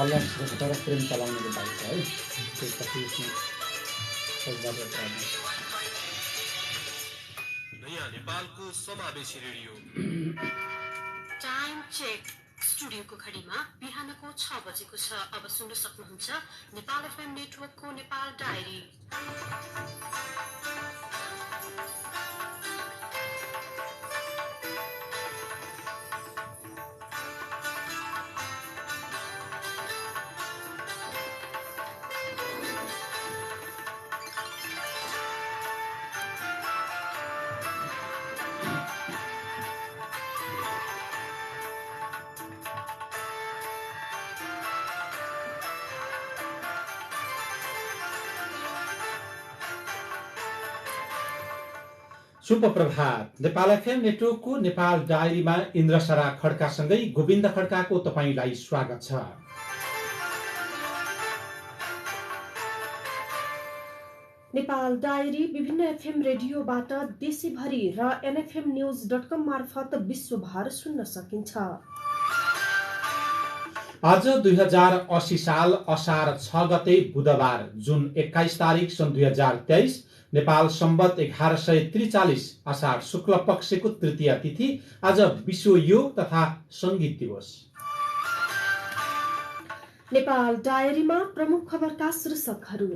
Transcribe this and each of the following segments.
Colour Shrestha र प्रेम चलाउनेको bike छ है त्यसपछि नयाँ नेपालको समावेशी रेडियो टाइम चेक स्टुडियोको घडीमा बिहानको 6 बजेको छ। अब सुन्न सक्नुहुन्छ नेपाल एफएम नेटवर्कको नेपाल डायरी। शुभ प्रभात। नेपाल एफएम नेटवर्कको नेपाल डायरीमा इन्द्रशरा खड्कासँगै गोविन्द खड्काको तपाईलाई स्वागत छ। नेपाल डायरी विभिन्न एफएम रेडियोबाट देशैभरि र nfmnews.com मार्फत विश्वभर सुन्न सकिन्छ। आज 2080 साल असार 6 गते बुधबार जुन 21 तारिक सन् 2023 नेपाल सम्वत 1143 असार शुक्ल पक्षको तृतीय तिथि। आज विश्व योग तथा संगीत दिवस। नेपाल डायरीमा प्रमुख खबरका शीर्षकहरू।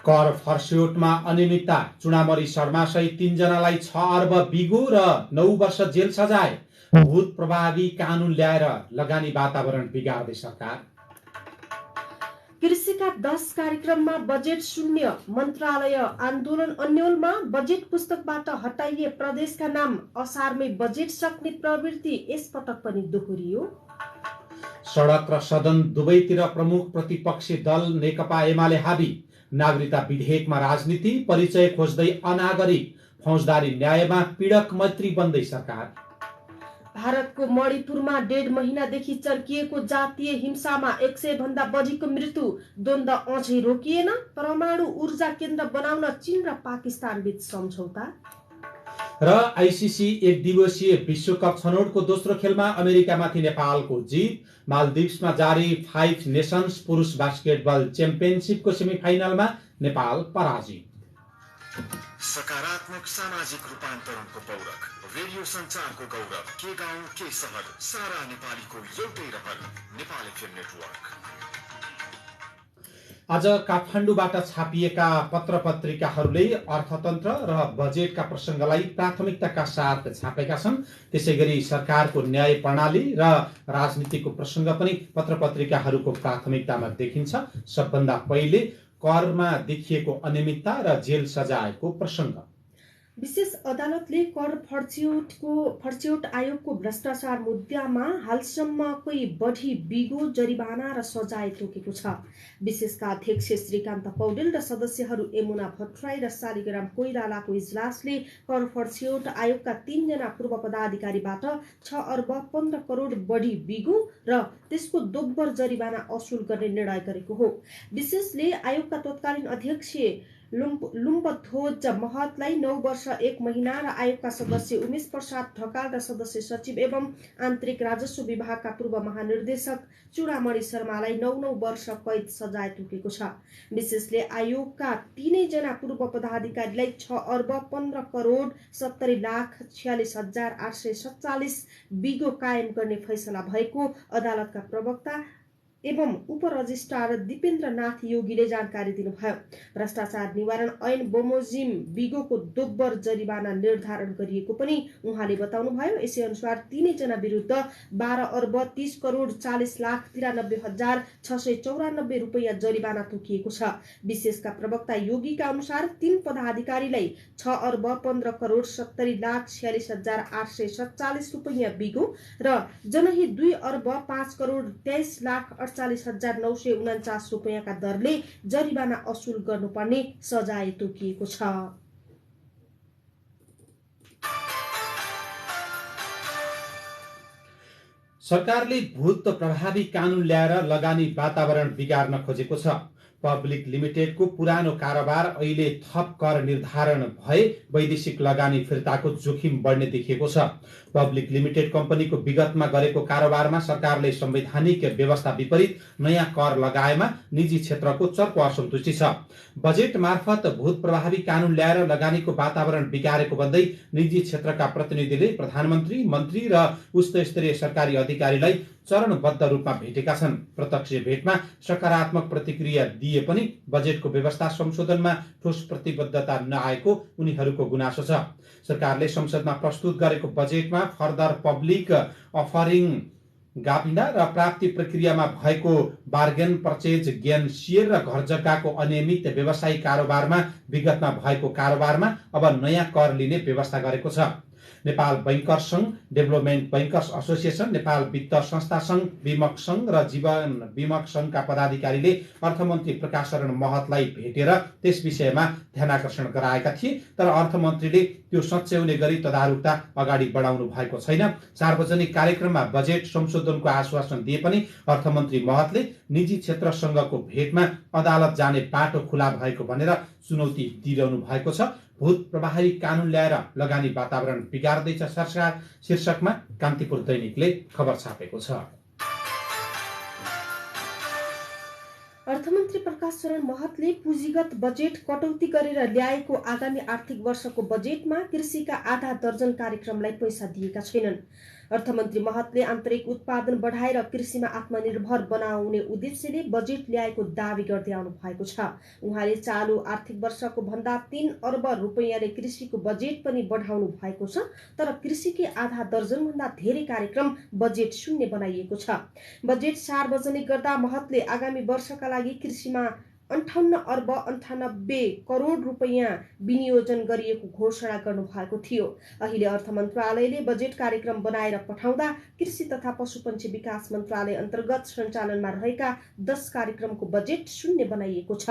कर फर्स्योटमा अनियमितता, चुनामरी शर्मा सहित 3 जनालाई 6 अर्ब बिगो र 9 वर्ष जेल सजाय। भूत प्रभावी कानून ल्याएर लगानी वातावरण बिगार्दै सरकार। कृषिका 10 कार्यक्रममा बजेट शून्य, मन्त्रालय आन्दोलन अन्यलमा बजेट पुस्तकबाट हटाइए प्रदेशका नाम। असारमै बजेट सक्ने प्रवृत्ति यसपटक पनि दोहोरियो। सडक र सदन दुवैतिर प्रमुख प्रतिपक्षी दल नेकपा एमाले हाबी। नागरिकता विधेयकमा राजनीति, परिचय खोज्दै अनागरिक। फौजदारी न्यायमा पीडक मैत्री बन्दै सरकार। भारतको मणिपुरमा 1.5 महिनादेखि चर्किएको जातीय हिंसामा 100 भन्दा बढीको मृत्यु। द्वन्द्व अझै रोकिएन। परमाणु ऊर्जा केन्द्र बनाउन चीन र पाकिस्तान बीच सम्झौता। र आईसीसी 1 दिवसीय विश्वकप छनौटको दोस्रो खेलमा अमेरिकामाथि नेपालको जित। मालदिप्समा जारी 5 नेशन्स पुरुष बास्केटबल च्याम्पियनशिपको सेमिफाइनलमा नेपाल पराजित। सकारात्मक सामाजिक रूपान्तरणको पौरख, रेडियो संचारको गौरव, के गाउँ के सहर, सारा नेपालीको एउटै रहर, नेपाल एफएम नेटवर्क। आज काठमाडौँबाट छापिएका पत्र पत्रिकाहरूले अर्थतन्त्र र बजेटका प्रसङ्गलाई प्राथमिकताका साथ छापेका छन्। त्यसैगरी सरकारको न्याय प्रणाली र राजनीतिको प्रसङ्ग पनि पत्र पत्रिकाहरूको प्राथमिकतामा देखिन्छ। सबभन्दा पहिले करमा देखिएको अनियमितता र जेल सजायको प्रसङ्ग। विशेष अदालतले कर फर्च्यौट आयोगको भ्रष्टाचार मुद्दामा हालसम्मकै बढी बिगो जरिवाना र सजाय तोकेको छ। विशेषका अध्यक्ष श्रीकान्त पौडेल र सदस्यहरू यमुना भट्टराई र शालिग्राम कोइरालाको इजलासले कर फर्च्यौट आयोगका 3 जना पूर्व पदाधिकारीबाट 6 अर्ब 15 करोड बढी बिगो र त्यसको दोब्बर जरिवाना असुल गर्ने निर्णय गरेको हो। विशेषले आयोगका तत्कालीन अध्यक्ष लुम्बध्वज महतलाई 9 वर्ष 1 महिना र आयोगका सदस्य उमेश प्रसाद ढकाल र सदस्य सचिव एवं आन्तरिक राजस्व विभागका पूर्व महानिर्देशक चुडामणि शर्मालाई 9 वर्ष कैद सजाय तोकेको छ। विशेषले आयोगका 3 जना पूर्व पदाधिकारीलाई 6 अर्ब 15 करोड 70 लाख 46 हजार 847 बिगो कायम गर्ने फैसला भएको अदालतका प्रवक्ता एवं उपरजिस्ट्रार दिपेन्द्र नाथ योगीले जानकारी दिनुभयो। भ्रष्टाचार निवारण ऐन बमोजिम बिगोको दोब्बर जरिवाना निर्धारण गरिएको पनि उहाँले बताउनुभयो। यसै अनुसार 3 जना विरुद्ध 12 अर्ब 30 करोड 40 लाख 93 हजार 694 रुपैयाँ जरिवाना तोकिएको छ। विशेषका प्रवक्ता योगीका अनुसार 3 पदाधिकारीलाई 6 अर्ब 15 करोड 70 लाख 46 हजार 847 रुपैयाँ बिगो र जनहित 2 अर्ब 5 करोड 23 लाख 48,949 रुपैयाँका दरले जरिवाना असुल गर्नुपर्ने सजाय तोकिएको छ। सरकारले भूत प्रभावी कानून ल्याएर लगानी वातावरण बिगार्न खोजेको छ। पब्लिक लिमिटेडको पुरानो कारोबार अहिले थप कर निर्धारण भए वैदेशिक लगानी फिर्ताको जोखिम बढ्ने देखिएको छ। पब्लिक लिमिटेड कम्पनीको विगतमा गरेको कारोबारमा सरकारले संवैधानिक व्यवस्था विपरीत नयाँ कर लगाएमा निजी क्षेत्रको चर्को असन्तुष्टि छ। बजेट मार्फत भूत प्रभावी कानून ल्याएर लगानीको वातावरण बिगारेको भन्दै निजी क्षेत्रका प्रतिनिधिले प्रधानमन्त्री, मन्त्री र उच्च स्तरीय सरकारी अधिकारीलाई चरणबद्ध रूपमा भेटेका छन्। प्रत्यक्ष भेटमा सकारात्मक प्रतिक्रिया दिए पनि बजेटको व्यवस्था संशोधनमा ठोस प्रतिबद्धता नआएको उनीहरूको गुनासो छ। सरकारले संसदमा प्रस्तुत गरेको बजेटमा फर्दर पब्लिक अफरिङ गाभिना र प्राप्ति प्रक्रियामा भएको बार्गेन पर्चेज गेन सेयर र घर जग्गाको अनियमित व्यवसायिक कारोबारमा विगतमा भएको कारोबारमा अब नयाँ कर लिने व्यवस्था गरेको छ। नेपाल बैंकर्स संघ, डेभलपमेन्ट बैंकर्स एसोसिएसन, नेपाल वित्त संस्था संघ, बीमक संघ र जीवन बीमक संघका पदाधिकारीले अर्थमन्त्री प्रकाश शरण महतलाई भेटेर त्यस विषयमा ध्यानाकर्षण गराएका थिए। तर अर्थमन्त्रीले त्यो सच्याउने गरी तदारुकता अगाडि बढाउनु भएको छैन। सार्वजनिक कार्यक्रममा बजेट संशोधनको आश्वासन दिए पनि अर्थमन्त्री महतले निजी क्षेत्रसँगको भेटमा अदालत जाने बाटो खुला भएको भनेर चुनौती दिइरहनु भएको छ। भूत प्रभावी कानून ल्याएर लगानी वातावरण बिगार्दैछ सरकार शीर्षकमा कान्तिपुर दैनिकले खबर छापेको छ। अर्थमन्त्री प्रकाश शरण महतले पुँजीगत बजेट कटौती गरेर ल्याएको आगामी आर्थिक वर्षको बजेटमा कृषिका आधा दर्जन कार्यक्रमलाई पैसा दिएका छैनन्। अर्थमन्त्री महतले आन्तरिक उत्पादन बढाएर कृषिमा आत्मनिर्भर बनाउने उद्देश्यले बजेट ल्याएको दावी गर्दै आउनु भएको छ। उहाँले चालु आर्थिक वर्षको भन्दा 3 अर्ब रुपैयाँले कृषिको बजेट पनि बढाउनु भएको छ। तर कृषिकै आधा दर्जनभन्दा धेरै कार्यक्रम बजेट शून्य बनाइएको छ। बजेट सार्वजनिक गर्दा महतले आगामी वर्षका लागि कृषिमा 58 अर्ब 98 करोड रुपैयाँ विनियोजन गरिएको घोषणा गर्नुभएको थियो। अहिले अर्थ मन्त्रालयले बजेट कार्यक्रम बनाएर पठाउँदा कृषि तथा पशुपन्छी विकास मन्त्रालय अन्तर्गत सञ्चालनमा रहेका 10 कार्यक्रमको बजेट शून्य बनाइएको छ।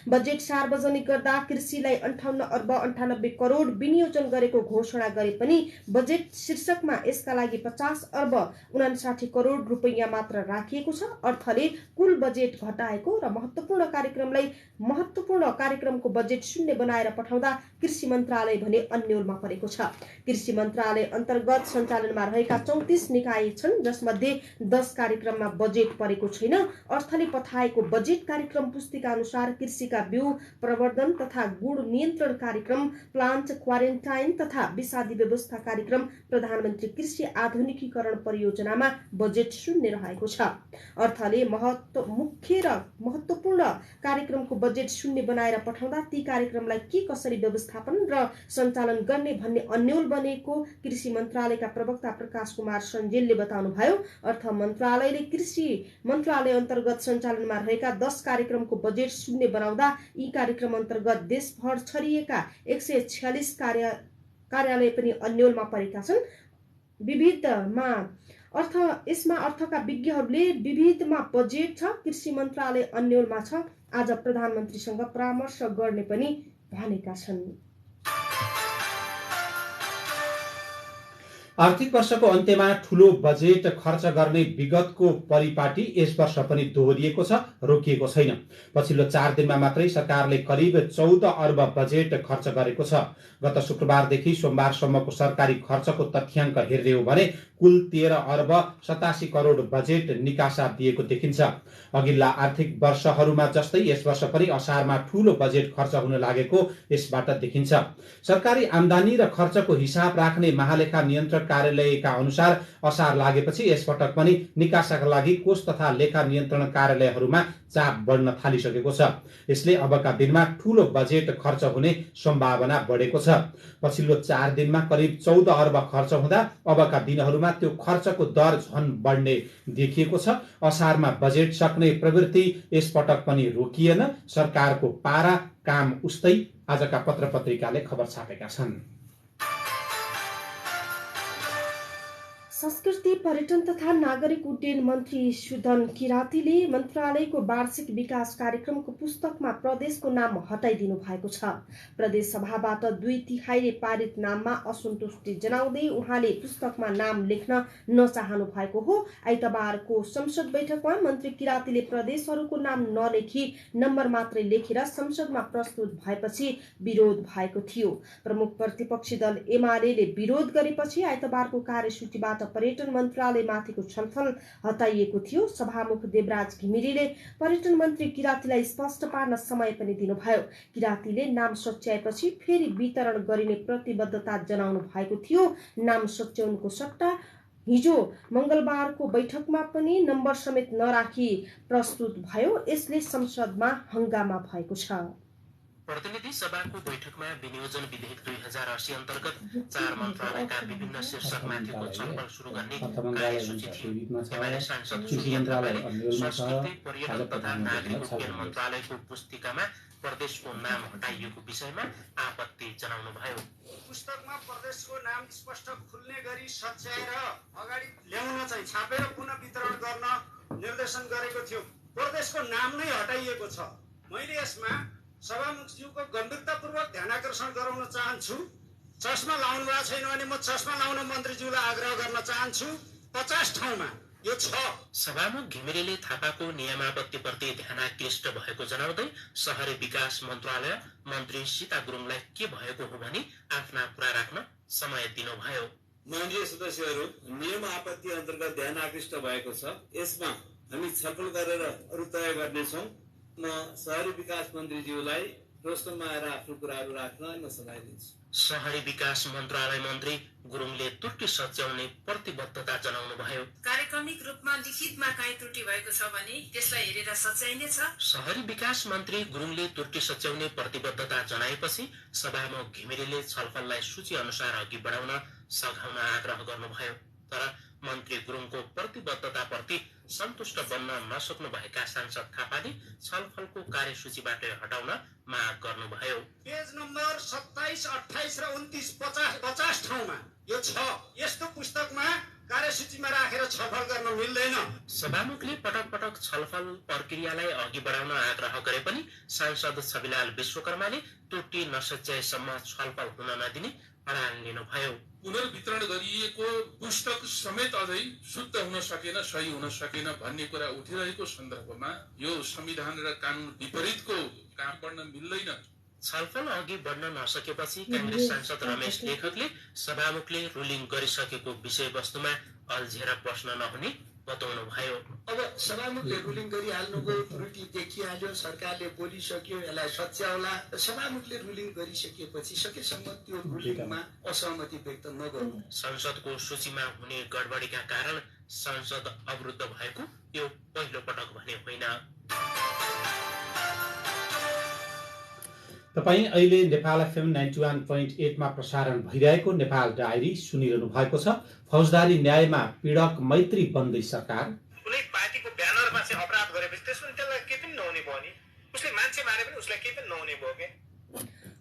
बजेट सार्वजनिक गर्दा कृषिलाई 58 अर्ब 98 करोड विनियोजन गरेको घोषणा गरे पनि बजेट शीर्षकमा यसका लागि 50 अर्ब 59 करोड रुपैयाँ मात्र राखिएको छ। अर्थले कुल बजेट घटाएको र महत्त्वपूर्ण कार्यक्रमको बजेट शून्य बनाएर पठाउँदा कृषि मन्त्रालय भने अन्यलमा परेको छ। कृषि मन्त्रालय अन्तर्गत सञ्चालनमा रहेका 34 निकाय छन्, जसमध्ये 10 कार्यक्रममा बजेट परेको छैन। अर्थले पठाएको बजेट कार्यक्रम पुस्तिका अनुसार कृषिका बिउ प्रवर्धन तथा गुण नियन्त्रण कार्यक्रम, प्लान्ट क्वारेन्टाइन तथा विषादी व्यवस्था कार्यक्रम, प्रधानमन्त्री कृषि आधुनिकीकरण परियोजनामा बजेट शून्य रहेको छ। अर्थले मुख्य र महत्त्वपूर्ण कार्यक्रमको बजेट शून्य बनाएर पठाउँदा ती कार्यक्रमलाई के कसरी व्यवस्थापन र सञ्चालन गर्ने भन्ने अन्यल बनेको कृषि मन्त्रालयका प्रवक्ता प्रकाश कुमार सञ्जेलले बताउनुभयो। अर्थ मन्त्रालयले कृषि मन्त्रालय अन्तर्गत सञ्चालनमा रहेका 10 कार्यक्रमको बजेट शून्य बनाउँदा यी कार्यक्रम अन्तर्गत देशभर छरिएका 146 कार्यालय पनि अन्यलमा परेका छन्। यसमा अर्थका विज्ञहरूले विविधमा बजेट छ, कृषि मन्त्रालय अन्यलमा छ, आज प्रधानमन्त्रीसँग परामर्श गर्ने पनि भनेका छन्। आर्थिक वर्षको अन्त्यमा ठूलो बजेट खर्च गर्ने विगतको परिपाटी यस वर्ष पनि दोहोरिएको छ, रोकिएको छैन। पछिल्लो 4 दिनमा मात्रै सरकारले करिब 14 अर्ब बजेट खर्च गरेको छ। गत शुक्रबारदेखि सोमबारसम्मको सरकारी खर्चको तथ्याङ्क हेर्ने हो भने कुल 13 अर्ब 87 करोड बजेट निकासा दिएको देखिन्छ। अघिल्ला आर्थिक वर्षहरूमा जस्तै यस वर्ष पनि असारमा ठूलो बजेट खर्च हुन लागेको यसबाट देखिन्छ। सरकारी आम्दानी र खर्चको हिसाब राख्ने महालेखा नियन्त्रक कार्यालयका अनुसार असार लागेपछि यसपटक पनि निकासाका लागि कोष तथा लेखा नियन्त्रण कार्यालयहरूमा चाप बढ्न थालिसकेको छ। यसले अबका दिनमा ठूलो बजेट खर्च हुने सम्भावना बढेको छ। पछिल्लो 4 दिनमा करिब 14 अर्ब खर्च हुँदा अबका दिनहरूमा त्यो खर्चको दर झन बढ्ने देखिएको छ। असारमा बजेट सक्ने प्रवृत्ति यसपटक पनि रोकिएन। सरकारको पारा काम उस्तै आजका पत्र पत्रिकाले खबर छापेका छन्। संस्कृति पर्यटन तथा नागरिक उड्डयन मन्त्री सुदन किरातीले मन्त्रालयको वार्षिक विकास कार्यक्रमको पुस्तकमा प्रदेशको नाम हटाइदिनु भएको छ। प्रदेश सभाबाट 2/3 पारित नाममा असन्तुष्टि जनाउँदै उहाँले पुस्तकमा नाम लेख्न नचाहनु भएको हो। आइतबारको संसद बैठकमा मन्त्री किरातीले प्रदेशहरूको नाम नलेखी नम्बर मात्रै लेखेर संसदमा प्रस्तुत भएपछि विरोध भएको थियो। प्रमुख प्रतिपक्षी दल एमालेले विरोध गरेपछि आइतबारको कार्यसूचीबाट पर्यटन मन्त्रालयमाथिको छलफल हटाइएको थियो। सभामुख देवराज घिमिरेले पर्यटन मन्त्री किरातीलाई स्पष्ट पार्न समय पनि दिनुभयो। किरातीले नाम सच्याएपछि फेरि वितरण गरिने प्रतिबद्धता जनाउनु भएको थियो। नाम सच्याउनुको सट्टा हिजो मंगलबारको बैठकमा पनि नम्बर समेत नराखी प्रस्तुत भयो। यसले संसदमा हंगामा भएको छ। प्रतिनिधि सभाको बैठकमा विनियोजन विधेयक 2080 अन्तर्गत 4 मन्त्रालयका विभिन्न शीर्षकमाथिको छलफल सुरु गर्ने कार्यसूची थियो। एमाले सांसद सुनिल थापाले संस्कृति पर्यटन तथा नागरिक उड्डयन मन्त्रालयको पुस्तिकामा प्रदेशको नाम हटाइएको विषयमा आपत्ति जनाउनु भयो। पुस्तकमा प्रदेशको नाम स्पष्ट खुल्ने गरी सच्याएर अगाडि ल्याउन चाहिँ छापेर पुनः वितरण गर्न निर्देशन गरेको थियो। प्रदेशको नाम नै हटाइएको छ। मैले यसमा सभामुखज्यूको गम्भीरतापूर्वक ध्यानाकर्षण गराउन चाहन्छु। चस्मा लाउनु भएको छैन भने म चस्मा लाउन मन्त्रीज्यूलाई आग्रह गर्न चाहन्छु। 50 ठाउँमा यो छ। सभामुख घिमिरेले थापाको नियमावलीप्रति ध्यानाकृष्ट भएको जनाउँदै शहरी विकास मन्त्रालय मन्त्री सीता गुरुङलाई के भएको हो भनी आफ्ना कुरा राख्न समय दिनुभयो। माननीय सदस्यहरू, नियम आपत्ति अन्तर्गत ध्यान आकृष्ट भएको छ। यसमा हामी छलफल गरेर अरु तय गर्नेछौँ। म शहरी विकास मन्त्रीज्यूलाई रोस्टममा आएर आफ्नो कुराहरू राख्न म समय दिन्छु। शहरी विकास मन्त्रालय मन्त्री गुरुङले त्रुटि सच्याउने प्रतिबद्धता जनाउनु भयो। कार्यक्रमिक रूपमा लिखितमा काहीँ त्रुटि भएको छ भने त्यसलाई हेरेर सच्याइनेछ। शहरी विकास मन्त्री गुरुङले त्रुटि सच्याउने प्रतिबद्धता जनाएपछि सभामुख घिमिरेले छलफललाई सूची अनुसार अघि बढाउन सघाउन आग्रह गर्नुभयो। तर मन्त्री गुरुङको प्रतिबद्धताप्रति सन्तुष्ट बन्न नसक्नु भएका सांसद थापाले छलफलको कार्यसूचीबाट हटाउन माग गर्नुभयो। पेज नम्बर 27, 28 र 29, 50 ठाउँमा यो छ। यस्तो पुस्तकमा कार्यसूचीमा राखेर छलफल गर्न मिल्दैन। सभामुखले पटक पटक छलफल प्रक्रियालाई अघि बढाउन आग्रह गरे पनि सांसद छविलाल विश्वकर्माले त्रुटि नसच्याएसम्म छलफल हुन नदिने अडान लिनुभयो। पुनर्वितरण गरिएको पुस्तक समेत अझै शुद्ध हुन सकेन, सही हुन सकेन भन्ने कुरा उठिरहेको सन्दर्भमा यो संविधान र कानून विपरीतको काम गर्न मिल्दैन। छलफल अघि बढ्न नसकेपछि कांग्रेस सांसद रमेश लेखकले सभामुखले रुलिङ गरिसकेको विषयवस्तुमा अल्झेर बस्न नहुने बताउनु भयो। अब सभामुखले रुलिङ गरिहाल्नुको त्रुटि देखिहाल्यो, सरकारले बोलिसक्यो, यसलाई सच्याउला। सभामुखले रुलिङ गरिसकेपछि सकेसम्म त्यो रुलिङमा असहमति व्यक्त नगर्नु। संसदको सूचीमा हुने गडबडीका कारण संसद अवरुद्ध भएको यो पहिलो पटक भने होइन। तपाईं अहिले नेपाल एफएम 91.8 मा प्रसारण भइरहेको नेपाल डायरी सुनिरहनु भएको छ। फौजदारी न्यायमा पीडक मैत्री बन्दै सरकार। कुनै पार्टीको ब्यानरमा चाहिँ अपराध गरेपछि त्यसमा त्यसलाई के पनि नहुने भयो नि, उसले मान्छे मारे पनि उसलाई के पनि नहुने भयो के।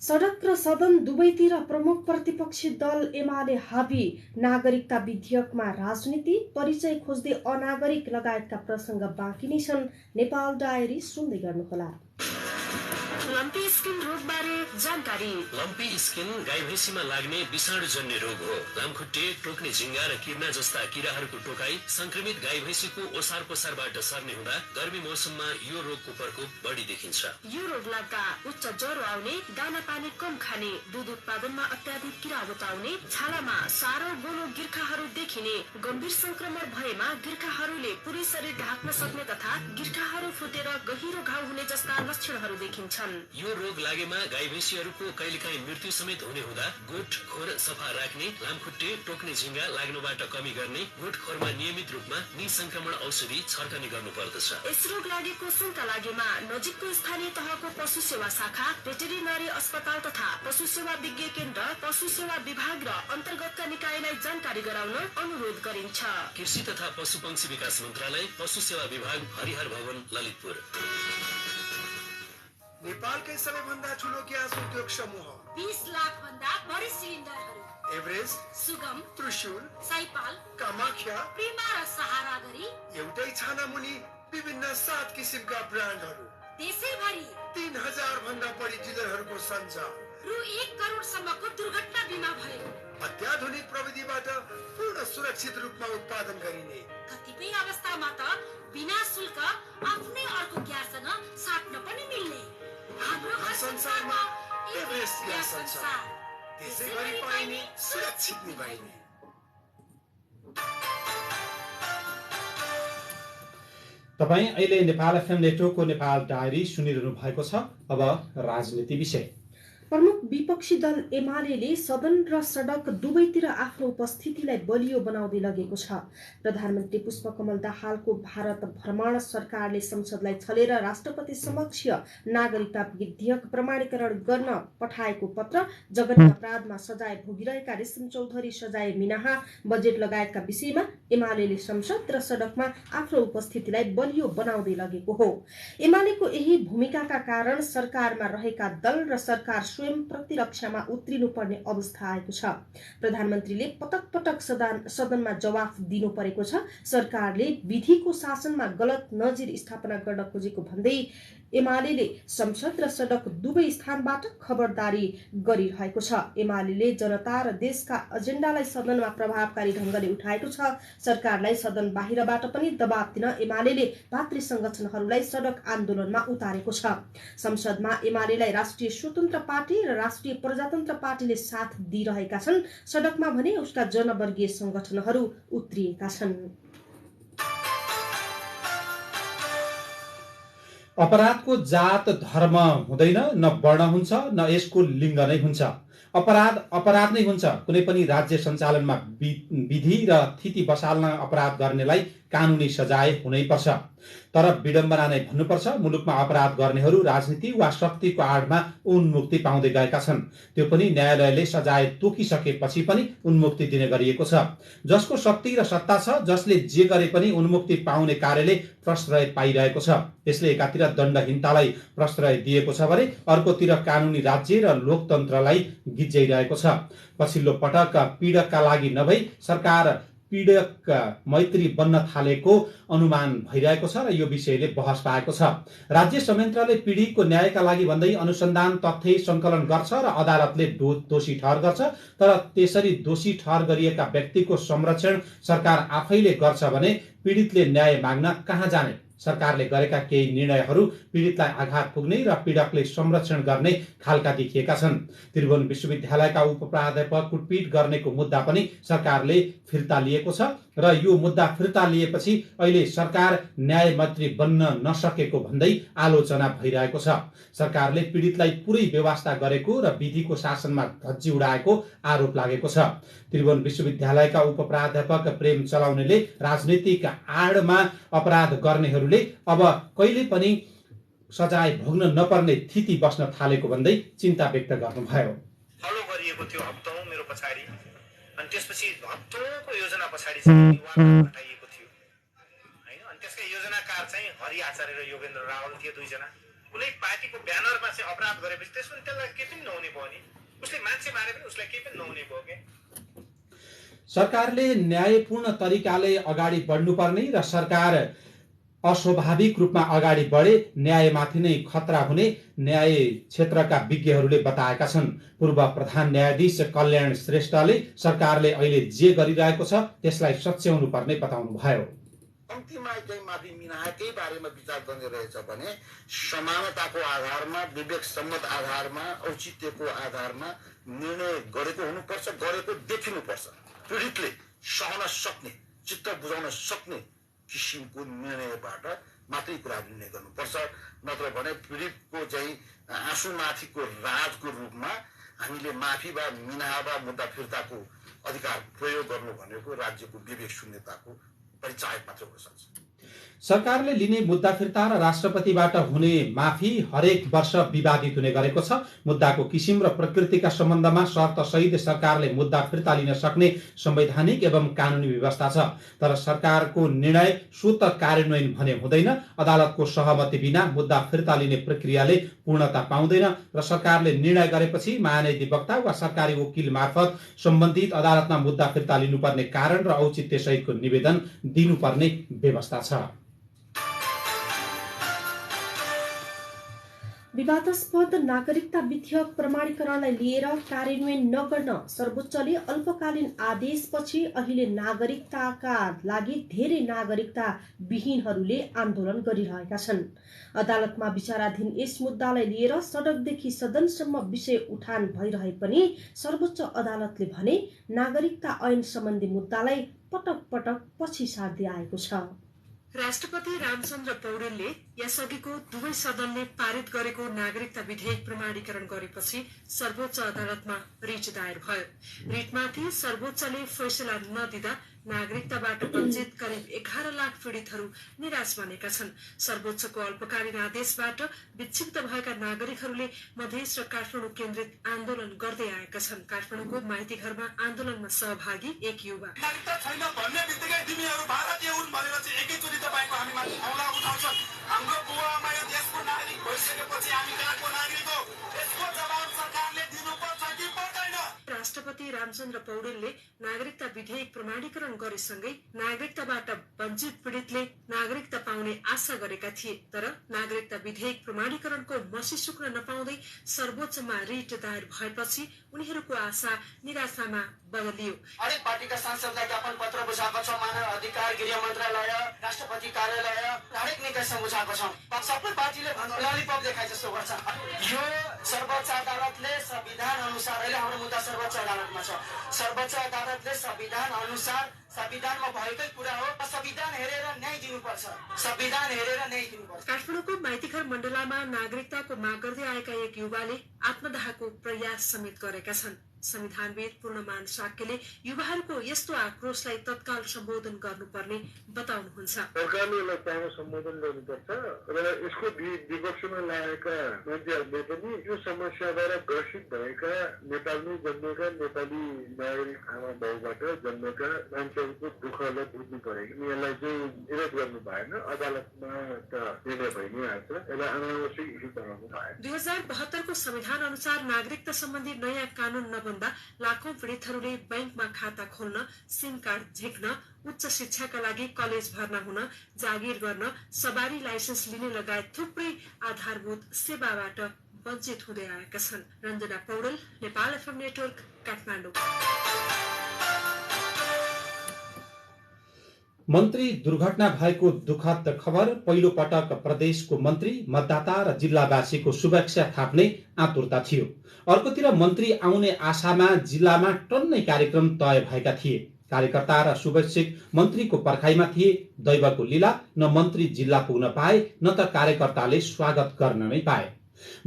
सडक र सदन दुवैतिर प्रमुख प्रतिपक्षी दल एमाले हाबी। नागरिकता विधेयकमा राजनीति, परिचय खोज्दै अनागरिक लगायतका प्रसंग बाँकी नै छन्। नेपाल डायरी सुन्दै गर्नुहोला। लम्पी स्किन रोगबारे जानकारी। लम्पी स्किन गाई भैँसीमा लाग्ने विषाणुजन्य रोग हो। लामखुट्टे, टोक्ने झिंगा र किर्ना जस्ता किराहरूको टोकाई संक्रमित गाई भैँसीको ओसार पसारबाट सर्ने हुँदा गर्मी मौसममा यो रोगको प्रकोप बढी देखिन्छ। यो रोग लाग्दा उच्च ज्वरो आउने, दाना पानी कम खाने, दूध उत्पादनमा अत्याधिक गिरावट आउने, छालामा सारो गोलो गिर्खाहरू देखिने, गम्भीर संक्रमण भएमा गिर्खाहरूले पुरै शरीर ढाक्न सक्ने तथा गिर्खाहरू फुटेर गहिरो घाउ हुने जस्ता लक्षणहरू देखिन्छन्। यो रोग लागेमा गाई भैँसीहरूको कहिलेकाहीँ मृत्यु समेत हुने हुँदा गोठ खोर सफा राख्ने, लामखुट्टे, टोक्ने झिंगा लाग्नुबाट कमी गर्ने, गोठ खोरमा नियमित रूपमा निसंक्रमण औषधि छर्कने गर्नुपर्दछ। यस रोग लागेको शंका लागेमा नजिकको स्थानीय तहको पशु सेवा शाखा, भेटेरिनरी अस्पताल तथा पशु सेवा विज्ञ केन्द्र, पशु सेवा विभाग र अन्तर्गतका निकायलाई जानकारी गराउन अनुरोध गरिन्छ। कृषि तथा पशुपक्षी विकास मन्त्रालय, पशु सेवा विभाग, हरिहर भवन, ललितपुर। नेपालकै सबैभन्दा ठुलो ग्यास उद्योग समूह 20 लाख भन्दा बढी सिलिन्डरहरू एभरेस्ट, सुगम, त्रिशूल, साइपाल, कामाख्या, प्रिमा र सहारा गरी एउटै छानामुनि विभिन्न 7 किसिमका ब्रान्डहरू, देशैभरि 3000 भन्दा बढी डिलरहरूको सञ्जाल, रु 1 करोडसम्मको दुर्घटना बिमा भयो। अत्याधुनिक प्रविधिबाट पूर्ण सुरक्षित रूपमा उत्पादन गरिने, कतिपय अवस्थामा त बिना शुल्क आफ्नै अर्को ग्याससँग साट्न पनि मिल्ने। हाम्रो घर संसारमा एभरेस्ट ग्यास संसार, देशैभरि पाइने, सुरक्षित निभाइने। तपाईँ अहिले नेपाल एफएम नेटवर्कको नेपाल डायरी सुनिरहनु भएको छ। अब राजनीति विषय। प्रमुख विपक्षी दल एमाले सदन र सडक दुवैतिर आफ्नो उपस्थितिलाई बलियो बनाउँदै लगेको छ। प्रधानमन्त्री पुष्पकमल दाहालको भारत भ्रमण, सरकारले संसदलाई छलेर राष्ट्रपति समक्ष नागरिकता विधेयक प्रमाणीकरण गर्न पठाएको पत्र, जघन्य अपराधमा सजाय भोगिरहेका रेशम चौधरी सजाय मिनाहा, बजेट लगायतका विषयमा एमाले संसद र सडकमा आफ्नो उपस्थितिलाई बलियो बनाउँदै लगेको हो। एमालेको यही भूमिकाका कारण सरकारमा रहेका दल र सरकार स्वयं प्रतिरक्षामा उत्रिनुपर्ने अवस्था आएको छ। प्रधानमन्त्रीले पटक पटक सदनमा जवाफ दिनु परेको छ। सरकारले विधिको शासनमा गलत नजिर स्थापना गर्न खोजेको भन्दै एमाले संसद र सडक दुवै स्थानबाट खबरदारी गरिरहेको छ। एमाले जनता र देशका एजेन्डालाई सदनमा प्रभावकारी ढंगले उठाएको छ। सरकारलाई सदन बाहिरबाट पनि दबाब दिन एमाले भातृ संगठनहरूलाई सडक आन्दोलनमा उतारेको छ। संसदमा एमालेलाई राष्ट्रिय स्वतन्त्र पार्टी र राष्ट्रिय प्रजातन्त्र पार्टीले साथ दिइरहेका छन्। सडकमा भने उसका जनवर्गीय संगठनहरू उत्रिएका छन्। अपराधको जात धर्म हुँदैन, न वर्ण हुन्छ, न यसको लिङ्ग नै हुन्छ। अपराध नै हुन्छ। कुनै पनि राज्य सञ्चालनमा विधि र स्थिति बसाल्न अपराध गर्नेलाई कानुनी सजाय हुनैपर्छ। तर विडम्बना नै भन्नुपर्छ, मुलुकमा अपराध गर्नेहरू राजनीति वा शक्तिको आडमा उन्मुक्ति पाउँदै गएका छन्। त्यो पनि न्यायालयले सजाय तोकिसकेपछि पनि उन्मुक्ति दिने गरिएको छ। जसको शक्ति र सत्ता छ, जसले जे गरे पनि उन्मुक्ति पाउने कार्यले प्रश्रय पाइरहेको छ। यसले एकातिर दण्डहीनतालाई प्रश्रय दिएको छ भने अर्कोतिर कानुनी राज्य र लोकतन्त्रलाई गिज्याइरहेको छ। पछिल्लो पटक पीडकका लागि नभई सरकार पीडक मैत्री बन्न थालेको अनुमान भइरहेको छ र यो विषयले बहस पाएको छ। राज्य संयन्त्रले पीडितको न्यायका लागि भन्दै अनुसन्धान तथ्य सङ्कलन गर्छ र अदालतले दोषी ठहर गर्छ। तर त्यसरी दोषी ठहर गरिएका व्यक्तिको संरक्षण सरकार आफैले गर्छ भने पीडितले न्याय माग्न कहाँ जाने? सरकारले गरेका केही निर्णयहरू पीडितलाई आघात पुग्ने र पीडकले संरक्षण गर्ने खालका देखिएका छन्। त्रिभुवन विश्वविद्यालयका उपप्राध्यापक कुटपिट गर्नेको मुद्दा पनि सरकारले फिर्ता लिएको छ र यो मुद्दा फिर्ता लिएपछि अहिले सरकार न्यायमन्त्री बन्न नसकेको भन्दै आलोचना भइरहेको छ। सरकारले पीडितलाई पुरै व्यवस्था गरेको र विधिको शासनमा धज्जी उडाएको आरोप लागेको छ। त्रिभुवन विश्वविद्यालयका उपप्राध्यापक प्रेम चलाउनेले राजनीतिक आडमा अपराध गर्नेहरूले अब कहिले पनि सजाय भोग्न नपर्ने स्थिति बस्न थालेको भन्दै चिन्ता व्यक्त गर्नुभयो। फलो गरिएको थियो हप्तौं मेरो पछाडि, अनि त्यसपछि हप्तौंको योजना पछाडि चाहिँ हटाइएको थियो हैन। अनि त्यसका योजनाकार चाहिँ हरि आचार्य र योगेन्द्र रावल थिए, दुईजना। कुनै पार्टीको ब्यानरमा चाहिँ अपराध गरेपछि त्यसपछि त्यसलाई केही पनि नहुने भयो नि, उसले मान्छे मारे पनि उसलाई केही पनि नहुने भयो के। सरकारले न्यायपूर्ण तरिकाले अगाडि बढ्नुपर्ने र सरकार अस्वाभाविक रूपमा अगाडि बढे न्यायमाथि नै खतरा हुने न्याय क्षेत्रका विज्ञहरूले बताएका छन्। पूर्व प्रधान न्यायाधीश कल्याण श्रेष्ठले सरकारले अहिले जे गरिरहेको छ त्यसलाई सच्याउनु पर्ने बताउनुभयो। कम्तीमा चाहिँ माफी मिनाहाकै बारेमा विचार गर्ने रहेछ भने समानताको आधारमा, विवेक सम्मत आधारमा, औचित्यको आधारमा निर्णय गरेको हुनुपर्छ, गरेको देखिनुपर्छ। पीडितले सहन सक्ने, चित्त बुझाउन सक्ने किसिमको निर्णयबाट मात्रै कुरा निर्णय गर्नुपर्छ। नत्र भने पीडितको चाहिँ आँसुमाथिको राजको रूपमा हामीले माफी वा मिनाहा वा मुद्दा फिर्ताको अधिकार प्रयोग गर्नु भनेको राज्यको विवेक शून्यताको परिचायक मात्र हुन सक्छ। सरकारले लिने मुद्दा फिर्ता र राष्ट्रपतिबाट हुने माफी हरेक वर्ष विवादित हुने गरेको छ। मुद्दाको किसिम र प्रकृतिका सम्बन्धमा शर्त सहित सरकारले मुद्दा फिर्ता लिन सक्ने संवैधानिक एवं कानुनी व्यवस्था छ। तर सरकारको निर्णय स्वत कार्यान्वयन भने हुँदैन। अदालतको सहमति बिना मुद्दा फिर्ता लिने प्रक्रियाले पूर्णता पाउँदैन र सरकारले निर्णय गरेपछि महाधिवक्ता वा सरकारी वकिल मार्फत सम्बन्धित अदालतमा मुद्दा फिर्ता लिनुपर्ने कारण र औचित्य सहितको निवेदन दिनुपर्ने व्यवस्था छ। विवादास्पद नागरिकता विधेयक प्रमाणीकरणलाई लिएर कार्यान्वयन नगर्न सर्वोच्चले अल्पकालीन आदेशपछि अहिले नागरिकताका लागि धेरै नागरिकता विहीनहरूले आन्दोलन गरिरहेका छन्। अदालतमा विचाराधीन यस मुद्दालाई लिएर सडकदेखि सदनसम्म विषय उठान भइरहे पनि सर्वोच्च अदालतले भने नागरिकता ऐन सम्बन्धी मुद्दालाई पटक पटक पछि सार्दै आएको छ। राष्ट्रपति रामचन्द्र पौडेलले यसअघिको दुवै सदनले पारित गरेको नागरिकता विधेयक प्रमाणीकरण गरेपछि सर्वोच्च अदालतमा रिट दायर भयो। रिटमाथि सर्वोच्चले फैसला नदिँदा नागरिकताबाट वञ्चित करिब 11 लाख पीडितहरू निराश बनेका छन्। सर्वोच्चको अल्पकालीन आदेशबाट विक्षिप्त भएका नागरिकहरूले मधेस र काठमाडौँ केन्द्रित आन्दोलन गर्दै आएका छन्। काठमाडौँको माइती घरमा आन्दोलनमा सहभागी एक युवा नागरिकता छैन भन्ने बित्तिकै तिमीहरू भारतीय हुन् भनेर चाहिँ एकैचोटि तपाईँको हामीमाथि हमला उठाउँछन्। हाम्रो बुवा आमा यो देशको नागरिक भइसकेपछि हामी कहाँको नागरिक हो, यसको जवाब सरकारले दिनुपर्छ कि पर्दैन। राष्ट्रपति रामचन्द्र पौडेलले नागरिकता विधेयक प्रमाणीकरण गरेसँगै नागरिकताबाट वञ्चित पीडितले नागरिकता पाउने आशा गरेका थिए। तर नागरिकता विधेयक प्रमाणीकरणको मसी सुक्न नपाउँदै सर्वोच्चमा रिट दायर भएपछि उनीहरूको आशा निराशामा बदलियो। हरेक पार्टीका सांसदलाई ज्ञापन पत्र बुझाएको छ। मानव अधिकार गृह मन्त्रालय, राष्ट्रपति कार्यालय हरेक निकायसँग बुझाएको छौँ। सबै पार्टीले ललिपप देखाए जस्तो गर्छ। यो सर्वोच्च अदालतले संविधान अनुसार अहिले हाम्रो मुद्दा सर्वोच्च अदालतमा छ। सर्वोच्च अदालतले संविधान अनुसार संविधानमा भएकै कुरा हो। संविधान हेरेर न्याय दिनुपर्छ। संविधान हेरेर न्याय दिनुपर्छ। काठमाडौँको माइतीघर मण्डलामा नागरिकताको माग गर्दै आएका एक युवाले आत्मदाहको प्रयास समेत गरेका छन्। संविधानविद पूर्णमान शाक्यले युवाहरूको यस्तो आक्रोशलाई तत्काल सम्बोधन गर्नुपर्ने बताउनुहुन्छ। सरकारले यसलाई चाँडो सम्बोधन गर्नुपर्छ र यसको विपक्षमा लागेका मान्छेहरूले पनि यो समस्याबाट ग्रसित भएका नेपालमै जन्मेका नेपाली नागरिक आमा बाउबाट जन्मेका मान्छेहरूको दुःखलाई बुझ्नु पर्यो कि यसलाई चाहिँ विरोध गर्नु भएन। अदालतमा त निर्णय भइ नै हाल्छ। यसलाई अनावश्यक इस्यु बनाउनु भएन। 2072 को संविधान अनुसार नागरिकता सम्बन्धी नयाँ कानून नबन्दा लाखौं पीडितहरूले बैंकमा खाता खोल्न, सिम कार्ड झिक्न, उच्च शिक्षाका लागि कलेज भर्ना हुन, जागिर गर्न, सवारी लाइसेन्स लिने लगायत थुप्रै आधारभूत सेवाबाट वञ्चित हुँदै आएका छन्। Ranjana Paudel, Nepal FM network, Kathmandu. मन्त्री दुर्घटना भएको दुःखद खबर। पहिलो पटक प्रदेशको मन्त्री, मतदाता र जिल्लावासीको शुभेच्छा थाप्ने आतुरता थियो। अर्कोतिर मन्त्री आउने आशामा जिल्लामा टन्नै कार्यक्रम तय भएका थिए। कार्यकर्ता र शुभेच्छुक मन्त्रीको पर्खाइमा थिए। दैवको लीला, न मन्त्री जिल्ला पुग्न पाए न त कार्यकर्ताले स्वागत गर्न नै पाए।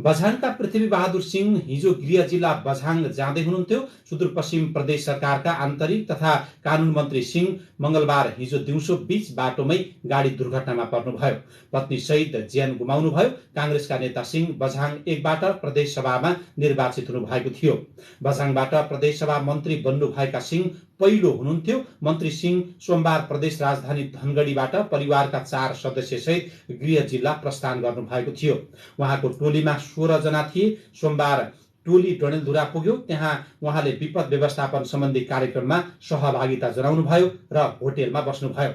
बझाङका पृथ्वी बहादुर सिंह हिजो गृह जिल्ला बझाङ जाँदै हुनुहुन्थ्यो। सुदूरपश्चिम प्रदेश सरकारका आन्तरिक तथा कानून मन्त्री सिंह मंगलबार हिजो दिउँसो बीच बाटोमै गाडी दुर्घटनामा पर्नुभयो। पत्नी सहित ज्यान गुमाउनुभयो। कांग्रेसका नेता सिंह बझाङ 1 बाट प्रदेश सभामा निर्वाचित हुनुभएको थियो। बझाङबाट प्रदेश सभा मन्त्री बन्नुभएका सिंह पहिलो हुनुहुन्थ्यो। मन्त्री सिंह सोमबार प्रदेश राजधानी धनगढीबाट परिवारका 4 सदस्य सहित गृह जिल्ला प्रस्थान गर्नुभएको थियो। उहाँको टोलीमा 16 जना थिए। सोमबार टोली डडेलधुरा पुग्यो। त्यहाँ उहाँले विपद व्यवस्थापन सम्बन्धी कार्यक्रममा सहभागिता जनाउनुभयो र होटेलमा बस्नुभयो।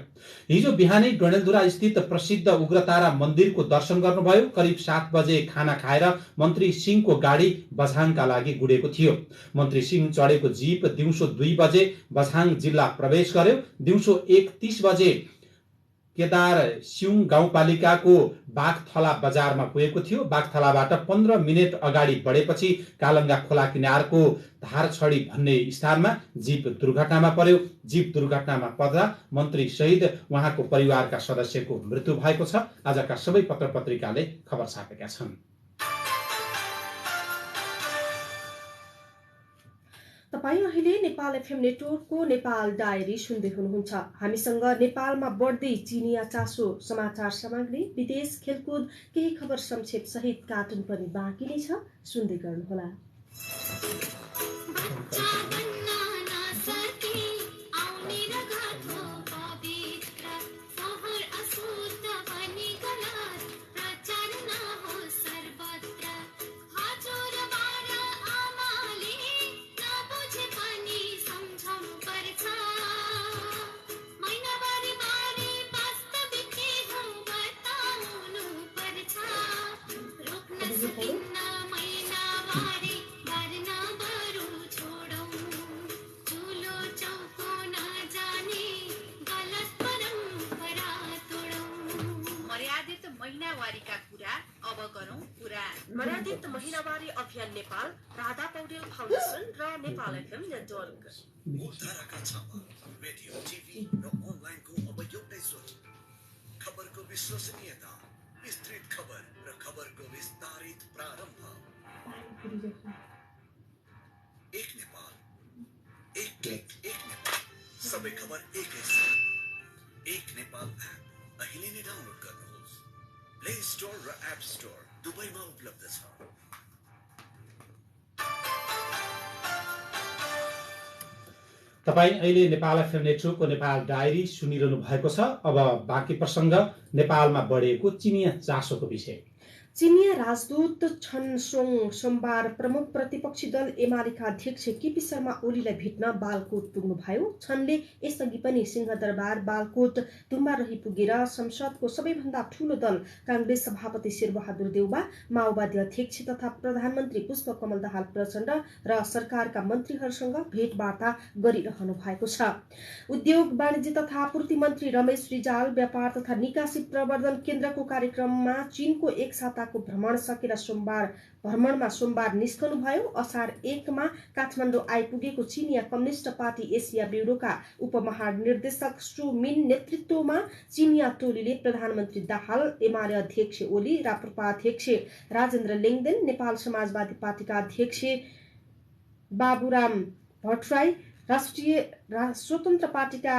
हिजो बिहानै डडेलधुरा स्थित प्रसिद्ध उग्रतारा मन्दिरको दर्शन गर्नुभयो। करिब 7 बजे खाना खाएर मन्त्री सिंहको गाडी बझाङका लागि गुडेको थियो। मन्त्री सिंह चढेको जीप दिउँसो 2 बजे बझाङ जिल्ला प्रवेश गर्यो। दिउँसो 1:30 बजे केदार सिउङ गाउँपालिकाको बाघथला बजारमा पुगेको थियो। बाघथलाबाट 15 मिनेट अगाडि बढेपछि कालङ्गा खोला किनारको धारछडी भन्ने स्थानमा जीप दुर्घटनामा पर्यो। जीप दुर्घटनामा पर्दा मन्त्री सहित उहाँको परिवारका सदस्यको मृत्यु भएको छ। आजका सबै पत्र पत्रिकाले खबर छापेका छन्। तपाईँ अहिले नेपाल एफएम नेटवर्कको नेपाल डायरी सुन्दै हुनुहुन्छ। हामीसँग नेपालमा बढ्दै चिनिया चासो, समाचार सामग्री, विदेश, खेलकुद, केही खबर संक्षेप सहित कार्टुन पनि बाँकी नै छ। सुन्दै गर्नुहोला। मर्यादित महिनावारी अभियान नेपाल, राधा पौडेल फाउन्डेसन र Nepal FM network. Radio, TV र अनलाइनको अब एउटै स्रोत। खबरको विश्वसनीयता, विस्तृत खबर र खबरको विस्तारित प्रारम्भ। एक नेपाल, एक क्लिक, एक नेपाल, सबै खबर एकै साथ। एक नेपाल एप अहिले नै डाउनलोड गर्नुहोस्। प्ले स्टोर र एप स्टोर दुबईमा उपलब्ध छ। तपाईँ अहिले नेपाल एफएम नेटवर्कको नेपाल डायरी सुनिरहनु भएको छ। अब बाँकी प्रसङ्ग नेपालमा बढेको चिनिया चासोको विषय। चिनिया राजदूत छन सोङ सोमबार प्रमुख प्रतिपक्षी दल एमालेका अध्यक्ष केपी शर्मा ओलीलाई भेट्न बालकोट पुग्नुभयो। छनले यसअघि पनि सिंहदरबार, बालकोट, तुम्बा रही पुगेर संसदको सबैभन्दा ठूलो दल कांग्रेस सभापति शेरबहादुर देउबा, माओवादी अध्यक्ष तथा प्रधानमन्त्री पुष्पकमल दाहाल प्रचण्ड र सरकारका मन्त्रीहरूसँग भेटवार्ता गरिरहनु भएको छ। उद्योग, वाणिज्य तथा आपूर्ति मन्त्री रमेश रिजाल व्यापार तथा निकासी प्रवर्धन केन्द्रको कार्यक्रममा चीनको एक साता भ्रमण सकेर भ्रमणमा सोमबार निस्कनुभयो। असार 1 मा काठमाडौँ आइपुगेको चिनिया कम्युनिस्ट पार्टी एसिया ब्युरोका उपमहानिर्देशक सु मिन नेतृत्वमा चिनिया टोलीले प्रधानमन्त्री दाहाल, एमाले अध्यक्ष ओली, राप्रपा अध्यक्ष राजेन्द्र लेङदेन, नेपाल समाजवादी पार्टीका अध्यक्ष बाबुराम भट्टराई, राष्ट्रिय स्वतन्त्र पार्टीका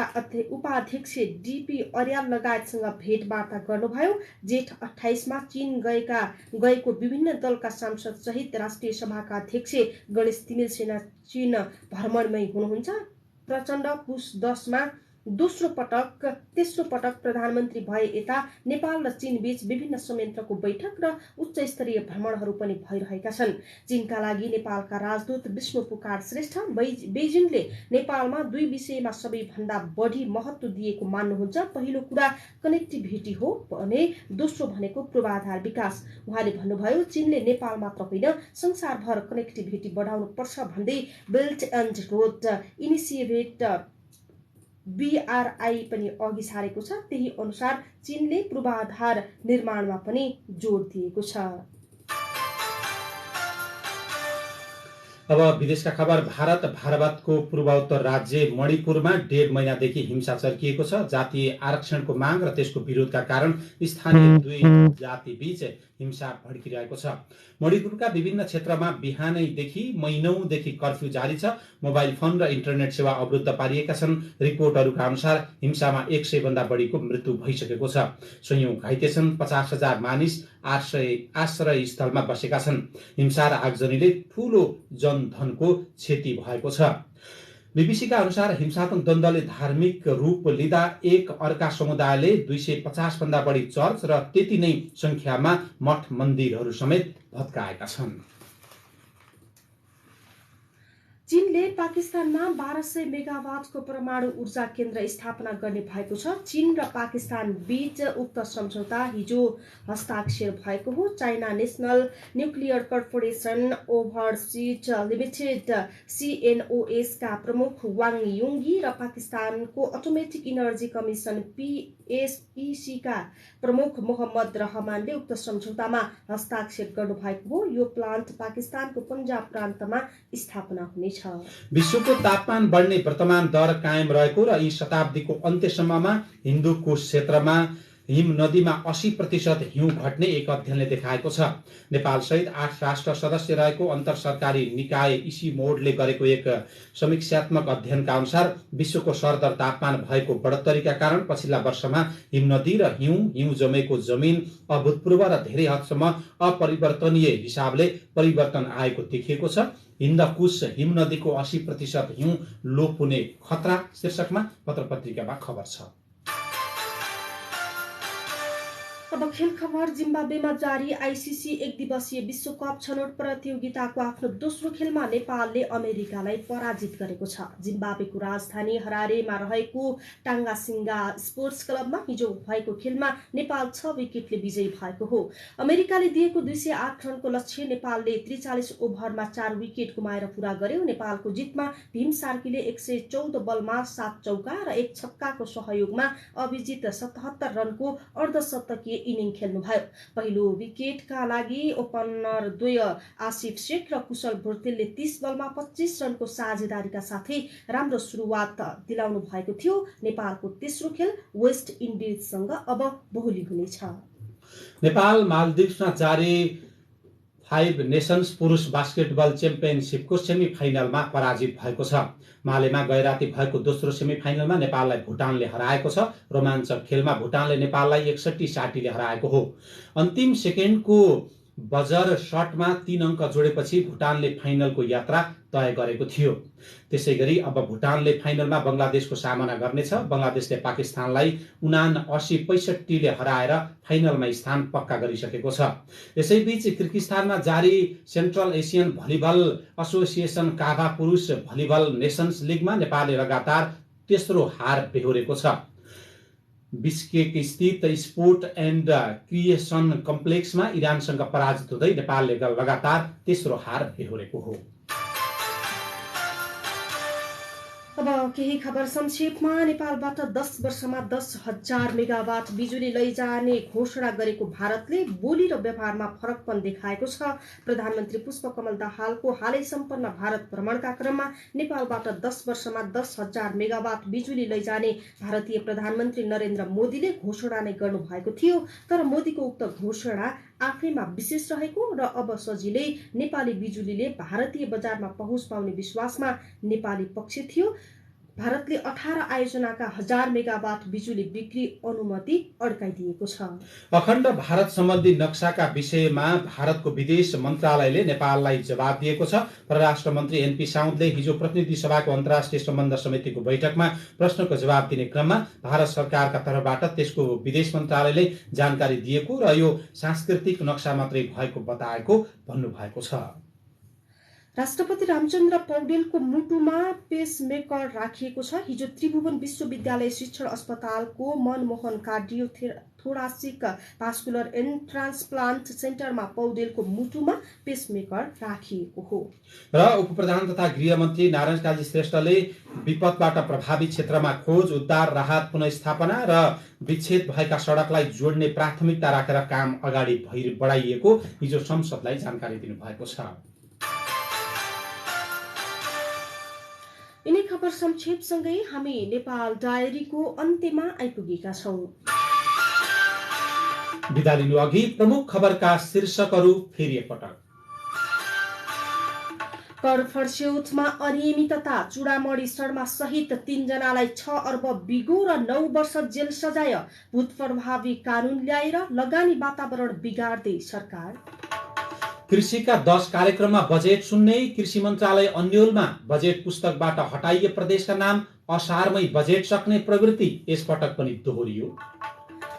उपाध्यक्ष डीपी अर्याल लगायतसँग भेटवार्ता गर्नुभयो। जेठ 28 मा चीन गएको विभिन्न दलका सांसद सहित राष्ट्रिय सभाका अध्यक्ष गणेश तिमिल सेना चीन भ्रमणमै हुनुहुन्छ। प्रचण्ड पुस 10 मा तेस्रो पटक प्रधानमन्त्री भए यता नेपाल र चीन बीच विभिन्न संयन्त्रको बैठक र उच्च स्तरीय भ्रमणहरू पनि भइरहेका छन्। चीनका लागि नेपालका राजदूत विष्णु पुकार श्रेष्ठ बेजिङले नेपालमा दुई विषयमा सबैभन्दा बढी महत्त्व दिएको मान्नुहुन्छ। पहिलो कुरा कनेक्टिभिटी हो भने दोस्रो भनेको पूर्वाधार विकास। उहाँले भन्नुभयो, चीनले नेपाल मात्र होइन संसारभर कनेक्टिभिटी बढाउनु पर्छ भन्दै belt and road initiative BRI पनि अघि सारेको छ। त्यही अनुसार चीनले पूर्वाधार निर्माणमा पनि जोड दिएको छ। अब विदेशका खबर। भारतको पूर्वोत्तर राज्य मणिपुरमा 1.5 महिनादेखि हिंसा चर्किएको छ। जातीय आरक्षणको माग र त्यसको विरोधका कारण स्थानीय दुई जाति बीच हिंसा भड्किरहेको छ। मणिपुरका विभिन्न क्षेत्रमा बिहानैदेखि महिनौदेखि कर्फ्यू जारी छ। मोबाइल फोन र इन्टरनेट सेवा अवरुद्ध पारिएका छन्। रिपोर्टहरूका अनुसार हिंसामा 100 भन्दा बढीको मृत्यु भइसकेको छ। सयौं घाइते छन्। 50,000 मानिस आश्रय स्थलमा बसेका छन्। हिंसा र आगजनीले ठूलो जनधनको क्षति भएको छ। बीबीसीका अनुसार हिंसात्मक द्वन्द्वले धार्मिक रूप लिँदा एक अर्का समुदायले 250 भन्दा बढी चर्च र त्यति नै संख्यामा मठ मन्दिरहरू समेत भत्काएका छन्। चीनले पाकिस्तानमा 1200 मेगावाटको परमाणु ऊर्जा केन्द्र स्थापना गर्ने भएको छ। चीन र पाकिस्तान बीच उक्त सम्झौता हिजो हस्ताक्षर भएको हो। China national nuclear corporation overseas limited CNOS का प्रमुख वाङ युङ्गी र पाकिस्तानको अटोमेटिक इनर्जी कमिसन PSEC का प्रमुख मोहम्मद रहमानले उक्त सम्झौतामा हस्ताक्षर गर्नुभएको हो। यो प्लान्ट पाकिस्तानको पन्जाब प्रान्तमा स्थापना हुनेछ। विश्वको तापमान बढ्ने वर्तमान दर कायम रहेको र यी शताब्दीको अन्त्यसम्ममा हिन्दू कोष क्षेत्रमा हिम नदीमा 80% हिउँ घट्ने एक अध्ययनले देखाएको छ। नेपाल सहित 8 राष्ट्र सदस्य रहेको अन्तर सरकारी निकाय इसिमोडले गरेको एक समीक्षात्मक अध्ययनका अनुसार विश्वको सरदर तापमान भएको बढोत्तरीका कारण पछिल्ला वर्षमा हिम नदी र हिउँ जमेको जमिन अभूतपूर्व र धेरै हदसम्म अपरिवर्तनीय हिसाबले परिवर्तन आएको देखिएको छ। हिन्द कुश हिम नदीको 80% हिउँ लोप हुने खतरा शीर्षकमा पत्र पत्रिकामा खबर छ। अब खेल खबर। जिम्बाब्वेमा जारी आइसिसी एक दिवसीय विश्वकप छनौट प्रतियोगिताको आफ्नो दोस्रो खेलमा नेपालले अमेरिकालाई पराजित गरेको छ। जिम्बाब्वेको राजधानी हरारेमा रहेको टाङ्गासिङ्गा स्पोर्ट्स क्लबमा हिजो भएको खेलमा नेपाल 6 विकेटले विजयी भएको हो। अमेरिकाले दिएको 208 रनको लक्ष्य नेपालले 43 ओभरमा 4 विकेट गुमाएर पूरा गर्यो। नेपालको जितमा भीम सार्कीले 114 बलमा 7 चौका र 1 छक्काको सहयोगमा अभिजित 77 रनको अर्धशतकीय इनिङ खेल्नुभयो। पहिलो विकेटका लागि ओपनर द्वय आसिफ शेख र कुशल भुर्तेलले 30 बलमा 25 रनको साझेदारीका साथै राम्रो सुरुवात दिलाउनु भएको थियो। नेपालको तेस्रो खेल वेस्ट इन्डिजसँग अब बहुली हुनेछ। नेपाल मालदिप्समा जारी 5 नेसन्स पुरुष बास्केटबल च्याम्पियनसिपको सेमी फाइनलमा पराजित भएको छ। मालेमा गैराती भएको दोस्रो सेमी फाइनलमा नेपाललाई भुटानले हराएको छ। रोमाञ्चक खेलमा भुटानले नेपाललाई 61-60 ले हराएको हो। अन्तिम सेकेन्डको बजर शटमा 3 अङ्क जोडेपछि भुटानले फाइनलको यात्रा तय गरेको थियो। त्यसैगरी अब भुटानले फाइनलमा बंगलादेशको सामना गर्नेछ। बंगलादेशले पाकिस्तानलाई 79-65 ले हराएर फाइनलमा स्थान पक्का गरिसकेको छ। यसैबीच किर्गिस्तानमा जारी सेन्ट्रल एसियन भलिबल एसोसिएसन काभा पुरुष भलिबल नेसन्स लिगमा नेपालले लगातार तेस्रो हार बेहोरेको छ। बिस्केक स्थित स्पोर्ट एन्ड क्रिएसन कम्प्लेक्समा इरानसँग पराजित हुँदै नेपालले लगातार तेस्रो हार बेहोरेको हो। अब केही खबर संक्षेपमा। नेपालबाट 10 वर्षमा 10,000 मेगावाट बिजुली लैजाने घोषणा गरेको भारतले बोली र व्यवहारमा फरकपन देखाएको छ। प्रधानमन्त्री पुष्पकमल दाहालको हालै सम्पन्न भारत भ्रमणका क्रममा नेपालबाट 10 वर्षमा 10,000 मेगावाट बिजुली लैजाने भारतीय प्रधानमन्त्री नरेन्द्र मोदीले घोषणा नै गर्नुभएको थियो। तर मोदीको उक्त घोषणा आफैमा विशेष रहेको र अब सजिलै नेपाली बिजुलीले भारतीय बजारमा पहुँच पाउने विश्वासमा नेपाली पक्ष थियो। भारतले 18 आयोजनाका 1000 मेगावाट बिजुली बिक्री अनुमति अड्काइदिएको छ। अखण्ड भारत सम्बन्धी नक्साका विषयमा भारतको विदेश मन्त्रालयले नेपाललाई जवाब दिएको छ। परराष्ट्र मन्त्री एनपी साउदले हिजो प्रतिनिधि सभाको अन्तर्राष्ट्रिय सम्बन्ध समितिको बैठकमा प्रश्नको जवाब दिने क्रममा भारत सरकारका तर्फबाट त्यसको विदेश मन्त्रालयले जानकारी दिएको र यो सांस्कृतिक नक्सा मात्रै भएको बताएको भन्नुभएको छ। राष्ट्रपति रामचन्द्र पौडेलको मुटुमा पेसमेकर राखिएको छ। हिजो त्रिभुवन विश्वविद्यालय शिक्षण अस्पतालको मनमोहन कार्डियोथोरासिक भास्कुलर एन्ड ट्रान्सप्लान्ट सेन्टरमा पौडेलको मुटुमा पेसमेकर राखिएको हो। र उपप्रधान तथा गृहमन्त्री नारायण काजी श्रेष्ठले विपदबाट प्रभावित क्षेत्रमा खोज उद्धार राहत पुनर्स्थापना र विच्छेद भएका सडकलाई जोड्ने प्राथमिकता राखेर काम अगाडि बढाइएको हिजो संसदलाई जानकारी दिनुभएको छ। यिनै खबर संक्षेपसँगै हामी नेपाल डायरीको अन्त्यमा आइपुगेका छौं। बिदा लिनु अघि प्रमुख खबरका शीर्षकहरू फेरि एकपटक। कर फर्स्यौटमा अनियमितता, चुडामणी शर्मा सहित 3 जनालाई 6 अर्ब बिगो र 9 वर्ष जेल सजाय। भूत प्रभावी कानून ल्याएर लगानी वातावरण बिगार्दै सरकार। कृषिका 10 कार्यक्रममा बजेट सुन्ने कृषि मन्त्रालय अन्यलमा बजेट पुस्तकबाट हटाइए प्रदेशका नाम। असारमै बजेट सक्ने प्रवृत्ति यसपटक पनि दोहोरियो।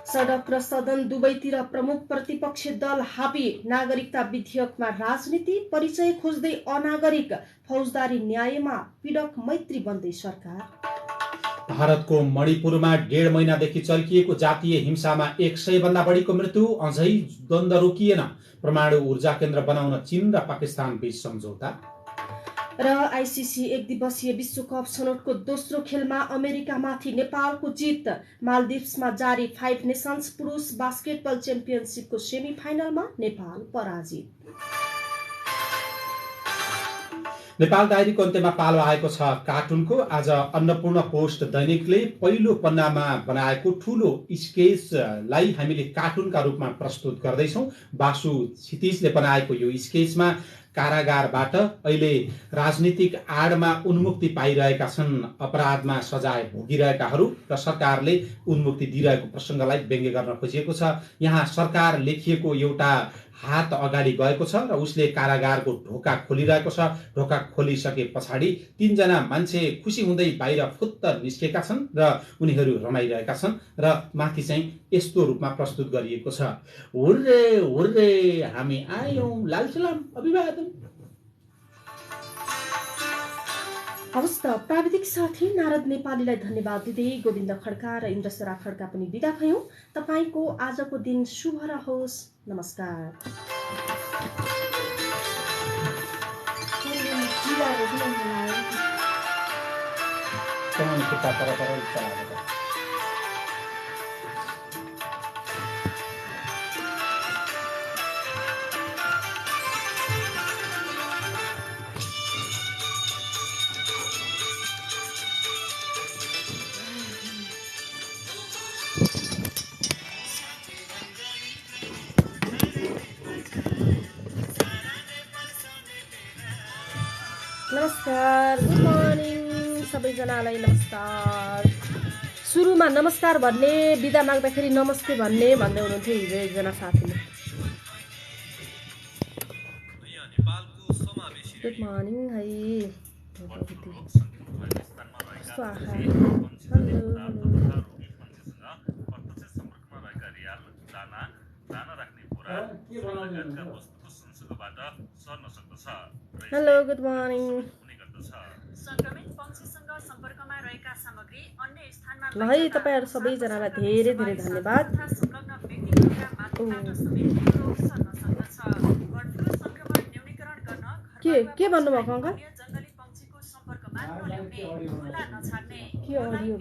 सडक र सदन दुवैतिर प्रमुख प्रतिपक्षी दल हाबी। नागरिकता विधेयकमा राजनीति, परिचय खोज्दै अनागरिक। फौजदारी न्यायमा पीडक मैत्री बन्दै सरकार। भारतको मणिपुरमा 1.5 महिनादेखि चल्किएको जातीय हिंसामा 100 भन्दा बढीको मृत्यु। अझै द्वन्द्व रोकिएन। परमाणु ऊर्जा केन्द्र बनाउन चीन र पाकिस्तान बीच सम्झौता। र आइसिसी एक दिवसीय विश्वकप छनौटको दोस्रो खेलमा अमेरिकामाथि नेपालको जित। मालदिप्समा जारी 5 नेसन्स पुरुष बास्केटबल च्याम्पियनसिपको सेमी फाइनलमा नेपाल पराजित। नेपाल डायरीको अन्त्यमा पालो आएको छ कार्टुनको। आज अन्नपूर्ण पोस्ट दैनिकले पहिलो पन्नामा बनाएको ठूलो स्केचलाई हामीले कार्टुनका रूपमा प्रस्तुत गर्दैछौँ। बासु क्षितिजले बनाएको यो स्केचमा कारागारबाट अहिले राजनीतिक आडमा उन्मुक्ति पाइरहेका छन् अपराधमा सजाय भोगिरहेकाहरू र सरकारले उन्मुक्ति दिइरहेको प्रसङ्गलाई व्यङ्ग्य गर्न खोजिएको छ। यहाँ सरकार लेखिएको एउटा हात अगाडि गएको छ र उसले कारागारको ढोका खोलिरहेको छ। ढोका खोलिसके पछाडि 3 जना मान्छे खुसी हुँदै बाहिर फुत्त निस्केका छन् र उनीहरू रमाइरहेका छन् र माथि चाहिँ यस्तो रूपमा प्रस्तुत गरिएको छ, हुर्रे हुर्रे हामी आयौं, लाल सलाम अभिवादन। हवस् त, प्राविधिक साथी नारद नेपालीलाई धन्यवाद दिँदै गोविन्द खड्का र इन्द्रशरा खड्का पनि बिदा भयौं। तपाईको आजको दिन शुभ रहोस्। नमस्कार। नमस्कार, गुड मर्निङ सबैजनालाई। नमस्कार। सुरुमा नमस्कार भन्ने, बिदा माग्दाखेरि नमस्ते भन्ने भन्दै हुनुहुन्थ्यो हिजो एकजना साथीले। गुड मर्निङ है। Hello, good morning. ल है, तपाईँहरू सबैजनालाई धेरै धेरै धन्यवाद। के भन्नुभएको अङ्कल? के अडियो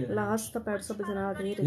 ल हस्, तपाईँहरू सबैजना धेरै